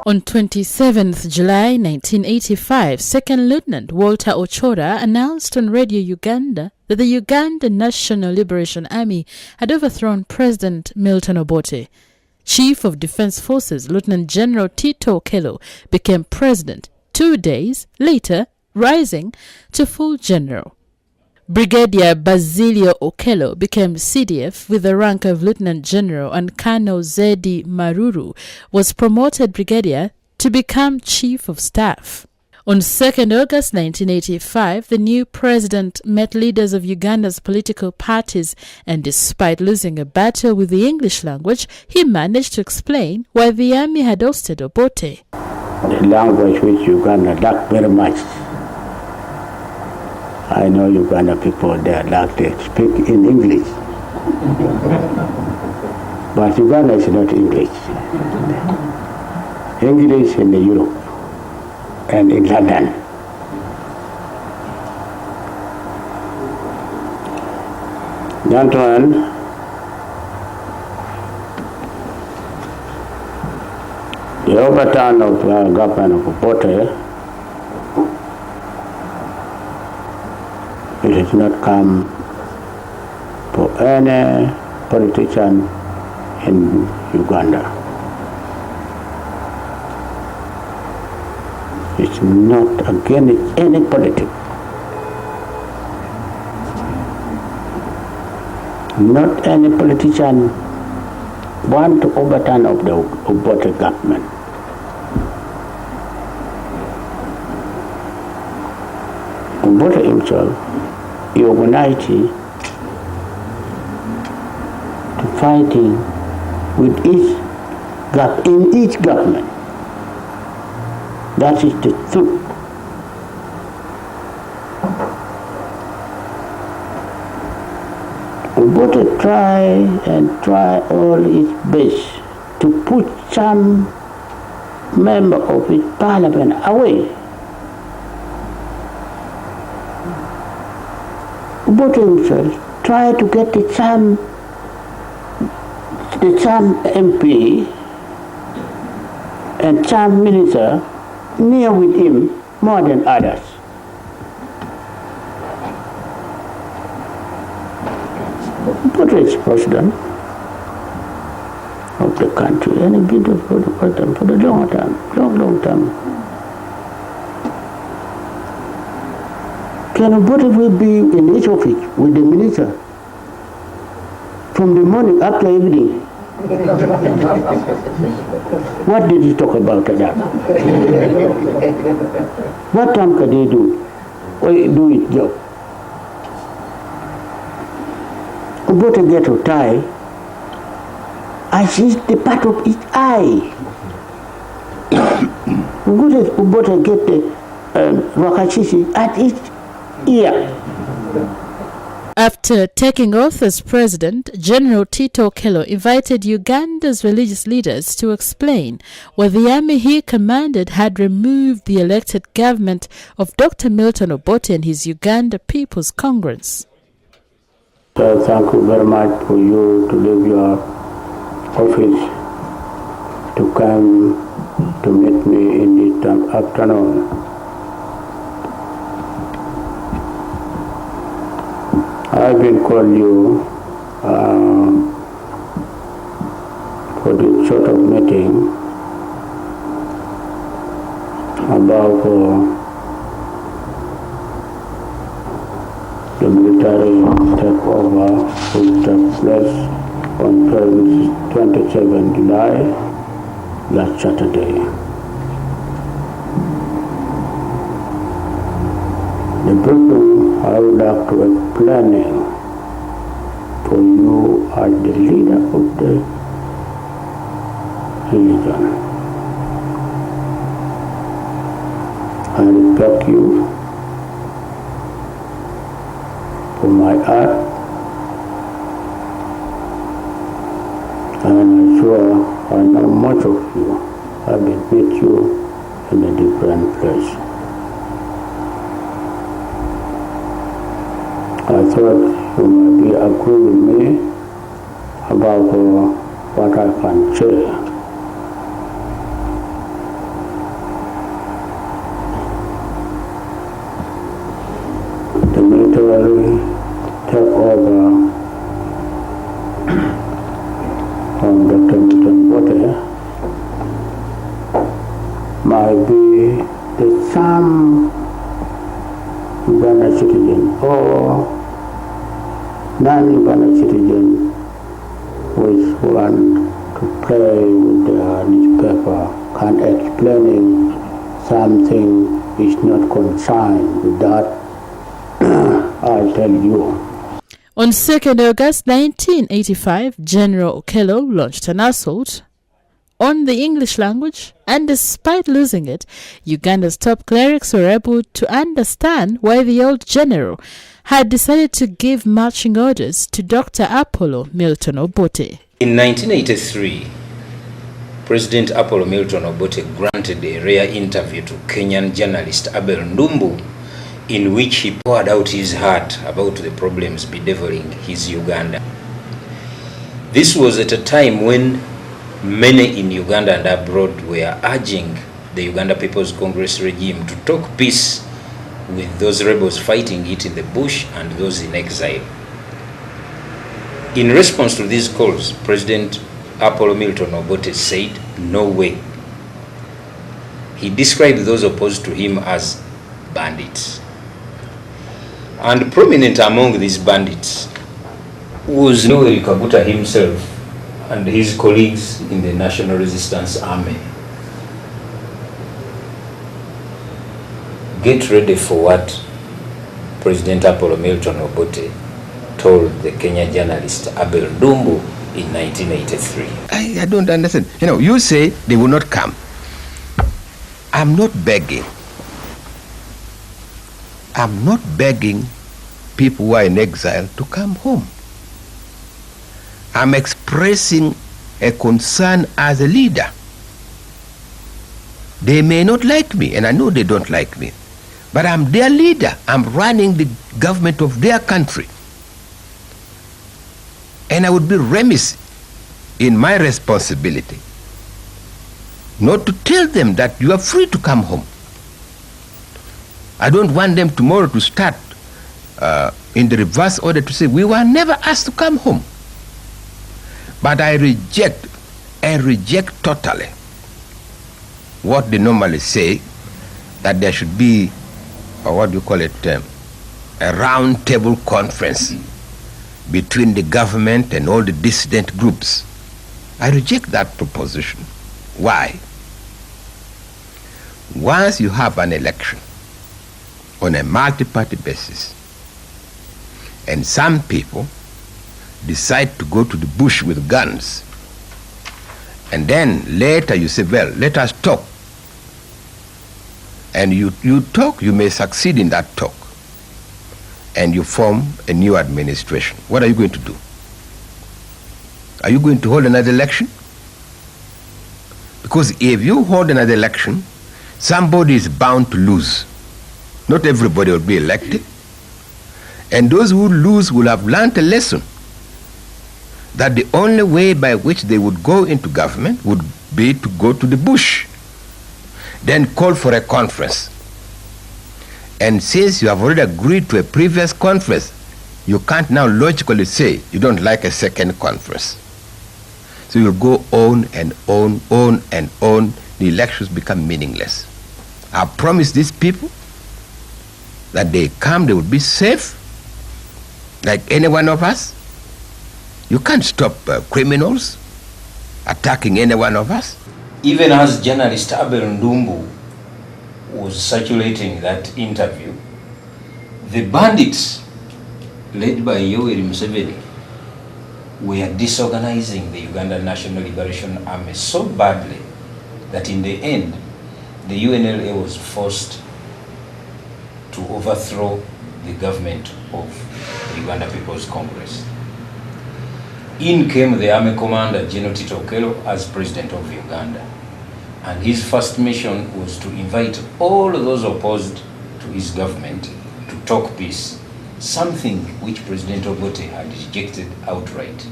On 27th July 1985, Second Lieutenant Walter Ochora announced on Radio Uganda that the Ugandan National Liberation Army had overthrown President Milton Obote. Chief of Defense Forces Lieutenant General Tito Okello became president 2 days later, rising to full general. Brigadier Basilio Okello became CDF with the rank of Lieutenant General, and Colonel Zedi Maruru was promoted brigadier to become Chief of Staff. On 2nd August 1985, the new president met leaders of Uganda's political parties, and despite losing a battle with the English language, he managed to explain why the army had ousted Obote. The language which Uganda lacked very much. I know Uganda people, they like to speak in English. But Uganda is not English. English in Europe and in London. Gentlemen, the overturn of the government of Obote, it has not come for any politician in Uganda. It's not against any politics. Not any politician want to overturn of the Obote government. Obote himself, he organized to fighting with in each government. That is the truth. Obote try all his best to put some member of his parliament away. Obote himself tried to get the some MP and some minister near with him more than others. Obote is president of the country, and he been for the president for the long time. Can Obote will be in each office with the minister from the morning up to evening? What did he talk about that? What time can they do? Or do his job? Obote get a tie. I see the part of his eye. Obote get the wakashishi at his ear. After taking oath as president, General Tito Okello invited Uganda's religious leaders to explain why the army he commanded had removed the elected government of Dr. Milton Obote and his Uganda People's Congress. So thank you very much for you to leave your office to come to meet me in this afternoon. I've been calling you for this sort of meeting about the military takeover which took place on 27 July last Saturday. The people I would like to explain for you as the leader of the religion. I respect you for my art, and I'm sure I know much of you. I've been with you in a different place. I thought you might be agree with me about what I can say. temporary takeover from Dr. Milton Bote might be that some Uganda citizen or non-Uganda citizen which want to play with the newspaper can explaining something is not concerned with that. I tell you. On 2nd August 1985, General Okello launched an assault on the English language, and despite losing it, Uganda's top clerics were able to understand why the old general had decided to give marching orders to Dr. Apollo Milton Obote. In 1983, President Apollo Milton Obote granted a rare interview to Kenyan journalist Abel Ndumbu, in which he poured out his heart about the problems bedeviling his Uganda. This was at a time when many in Uganda and abroad were urging the Uganda People's Congress regime to talk peace with those rebels fighting it in the bush and those in exile. In response to these calls, President Apollo Milton Obote said, "No way." He described those opposed to him as bandits. And prominent among these bandits was Yoweri Kaguta himself and his colleagues in the National Resistance Army. Get ready for what President Apollo Milton Obote told the Kenyan journalist Abel Ndumbu in 1983. I don't understand. You say they will not come. I'm not begging. I'm not begging people who are in exile to come home. I'm expressing a concern as a leader. They may not like me, and I know they don't like me, but I'm their leader. I'm running the government of their country. And I would be remiss in my responsibility not to tell them that you are free to come home. I don't want them tomorrow to start in the reverse order to say, we were never asked to come home. But I reject totally what they normally say, that there should be, or what do you call it, a round table conference between the government and all the dissident groups. I reject that proposition. Why? Once you have an election on a multi-party basis, and some people decide to go to the bush with guns, and then later you say, well, let us talk. And you talk, you may succeed in that talk, and you form a new administration. What are you going to do? Are you going to hold another election? Because if you hold another election, somebody is bound to lose. Not everybody will be elected. And those who lose will have learned a lesson that the only way by which they would go into government would be to go to the bush, then call for a conference. And since you have already agreed to a previous conference, you can't now logically say you don't like a second conference. So you'll go on and on and on. The elections become meaningless. I promise these people that they come, they will be safe, like any one of us. You can't stop criminals attacking any one of us. Even as journalist Abel Ndumbu was circulating that interview, the bandits led by Yoweri Museveni were disorganizing the Ugandan National Liberation Army so badly that in the end, the UNLA was forced to overthrow the government of the Uganda People's Congress. In came the army commander, General Tito Okello, as president of Uganda. And his first mission was to invite all those opposed to his government to talk peace, something which President Obote had rejected outright.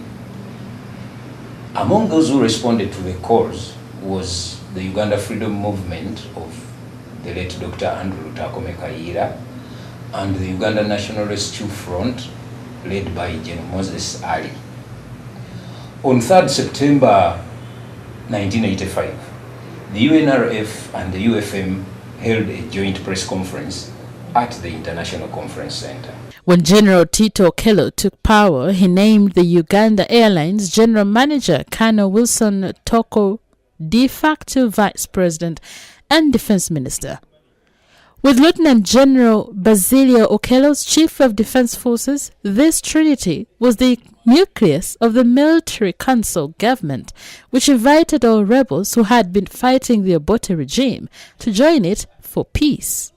Among those who responded to the calls was the Uganda Freedom Movement of the late Dr. Andrew Takome Kayiira and the Ugandan National Rescue Front, led by General Moses Ali. On 3rd September 1985, the UNRF and the UFM held a joint press conference at the International Conference Center. When General Tito Okello took power, he named the Uganda Airlines General Manager Colonel Wilson Toko de facto Vice President and Defense Minister, with Lieutenant General Basilio Okello's Chief of Defense Forces. This trinity was the nucleus of the military council government, which invited all rebels who had been fighting the Obote regime to join it for peace.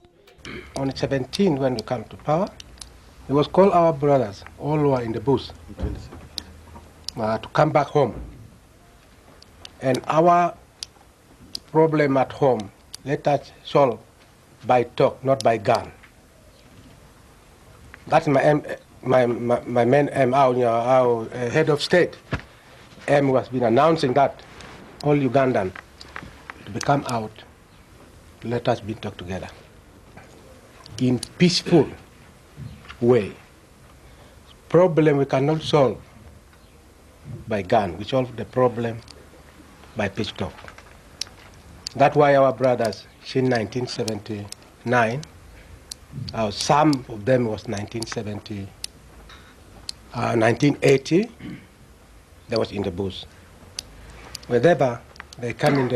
On 17, when we come to power, it was called our brothers, all who are in the bush, to come back home. And our problem at home, let us solve by talk, not by gun. That's my aim, my main aim. Our head of state aim has been announcing that all Ugandan to become out. Let us be talk together in peaceful way. Problem we cannot solve by gun. We solve the problem by peace talk. That's why our brothers, in 1979, some of them was 1980, they was in the bush. Whenever they come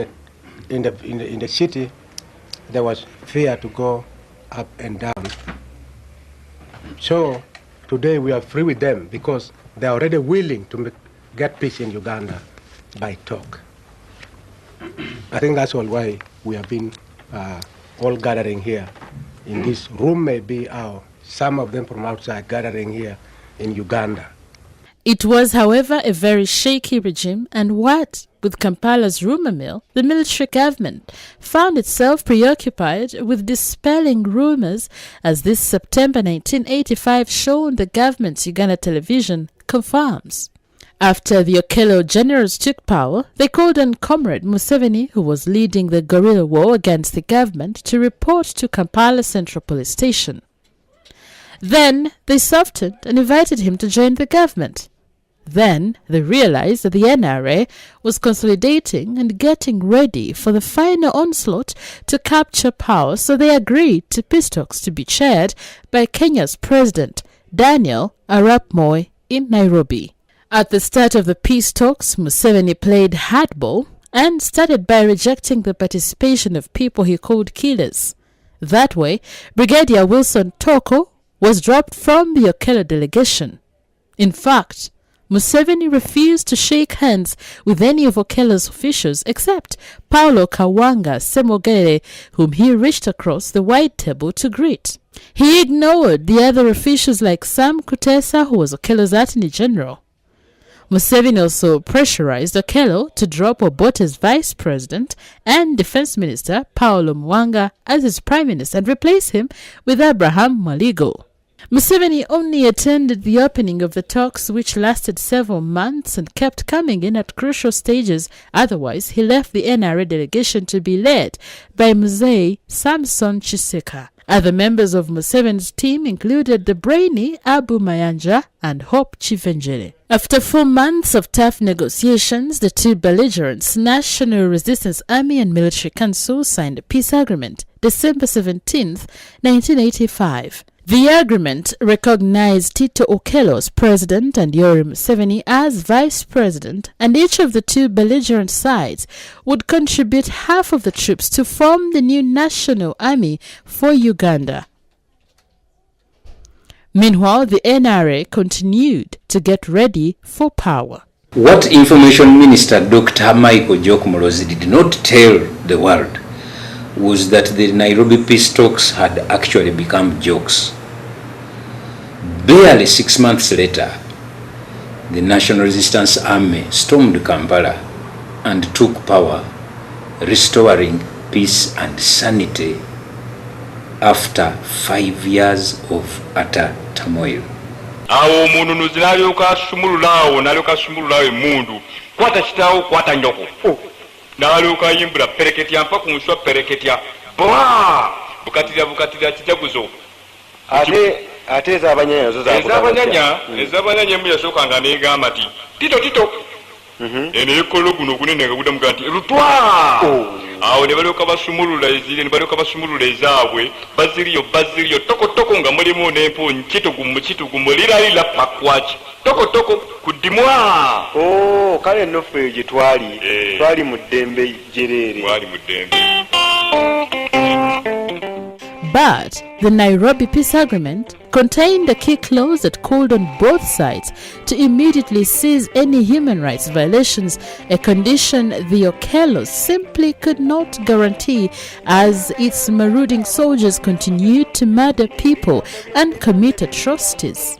in the city, there was fear to go up and down. So today we are free with them because they are already willing to get peace in Uganda by talk. I think that's all why we have been all gathering here in this room. Maybe some of them from outside gathering here in Uganda. It was, however, a very shaky regime, and what with Kampala's rumor mill, the military government found itself preoccupied with dispelling rumors, as this September 1985 show on the government's Uganda television confirms. After the Okello generals took power, they called on Comrade Museveni, who was leading the guerrilla war against the government, to report to Kampala Central Police Station. Then they softened and invited him to join the government. Then they realized that the NRA was consolidating and getting ready for the final onslaught to capture power, so they agreed to peace talks to be chaired by Kenya's President Daniel Arap Moi in Nairobi. At the start of the peace talks, Museveni played hardball and started by rejecting the participation of people he called killers. That way, Brigadier Wilson Toko was dropped from the Okello delegation. In fact, Museveni refused to shake hands with any of Okello's officials except Paulo Kawanga Semogere, whom he reached across the wide table to greet. He ignored the other officials like Sam Kutesa, who was Okello's Attorney General. Museveni also pressurized Okello to drop Obote's Vice President and Defense Minister Paulo Mwanga as his Prime Minister and replace him with Abraham Maligo. Museveni only attended the opening of the talks, which lasted several months and kept coming in at crucial stages. Otherwise, he left the NRA delegation to be led by Mzee Samson Chiseka. Other members of Museveni's team included the brainy Abu Mayanja and Hope Chivenjere. After 4 months of tough negotiations, the two belligerents, National Resistance Army and Military Council, signed a peace agreement December 17, 1985. The agreement recognized Tito Okello as president and Yoweri Museveni as vice president, and each of the two belligerent sides would contribute half of the troops to form the new national army for Uganda. Meanwhile, the NRA continued to get ready for power. What Information Minister Dr. Michael Jokumulozi did not tell the world was that the Nairobi peace talks had actually become jokes. Barely 6 months later, the National Resistance Army stormed Kampala and took power, restoring peace and sanity after 5 years of utter turmoil. Awo mundu nuzinayoka sumululawo nayoka sumululawo mundu kwata chitawo kwata nyoko nayoka yimbula pereketya mpa kunswa pereketya bwa bukatira chijaguzo ate ez'abanyanya zo ez'abanyanya emu yasookanga negamba nti tito eneyekollo guno ogunene nga guddamu ga nti lutwa awo ne balyoka basumulula ezire ne balyoka basumulula ezaabwe baziriyo tokotoko nga mulimu n'empunyi kitugumu liralira pakwaki tokotoko kuddimwa kale noffe eyo gye twali mu ddembe jereere. But the Nairobi Peace Agreement contained a key clause that called on both sides to immediately cease any human rights violations, a condition the Okellos simply could not guarantee as its marauding soldiers continued to murder people and commit atrocities.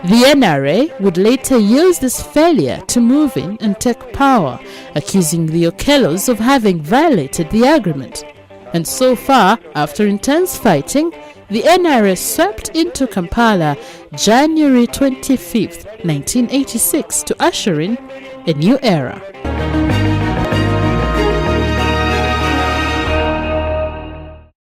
The NRA would later use this failure to move in and take power, accusing the Okellos of having violated the agreement. And so far, after intense fighting, the NRA swept into Kampala January 25, 1986 to usher in a new era.